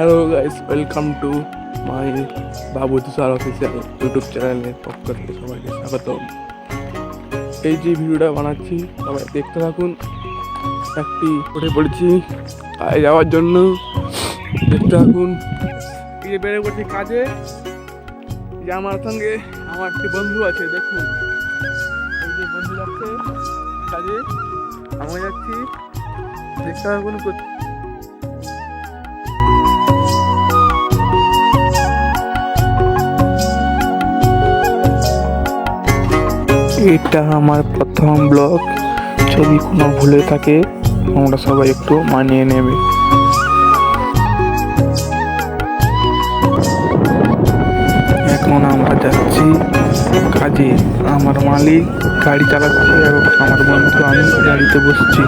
Hello guys, welcome to my Babu Tushar official YouTube চ্যানেলের পক্ষ থেকে সবাইকে স্বাগত। এই যে ভিডিওটা বানাচ্ছি সবাই দেখতে থাকুন। একটি উঠে পড়েছি কাজে যাওয়ার জন্য, দেখতে থাকুন। এই যে বেড়ে পড়ছি কাজে, যে আমার সঙ্গে আমার একটি বন্ধু আছে, দেখুন এই যে বন্ধু যাচ্ছে কাজে, আমি যাচ্ছি, দেখতে থাকুন। এটা আমার প্রথম ব্লগ, যদি কোনো ভুলে থাকে তোমরা সবাই একটু মানিয়ে নেবে। এখন আমরা যাচ্ছি কাজে, আমার মালিক গাড়ি চালাচ্ছে এবং আমার বন্ধু আমি গাড়িতে বসছি।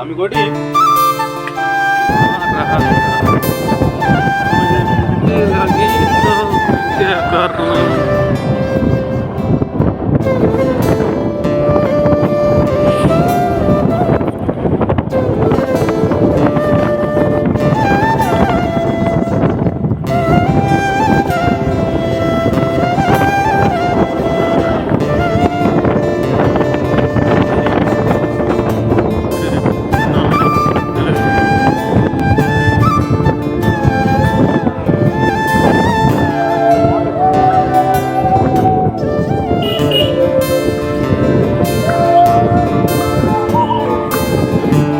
আমি গড়ি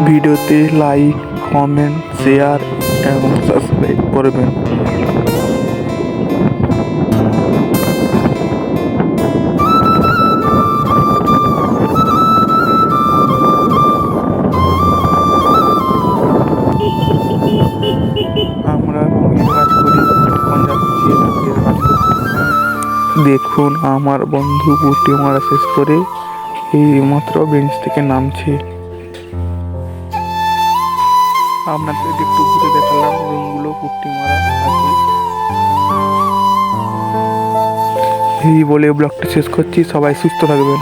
ভিডিওতে লাইক, কমেন্ট, শেয়ার এবং সাবস্ক্রাইব করবেন। আমরা রঙের কাজ করি, এখন যাচ্ছি রঙের কাজ করতে। দেখুন আমার বন্ধু পুটি মারা শেষ করে এই মাত্র বেঞ্চ থেকে নামছে। আপনাদের একটু ঘুরে দেখালাম রুমগুলো পুট্টি মারা আছে। এই বলে ব্লগটি শেষ করছি, সবাই সুস্থ থাকবেন।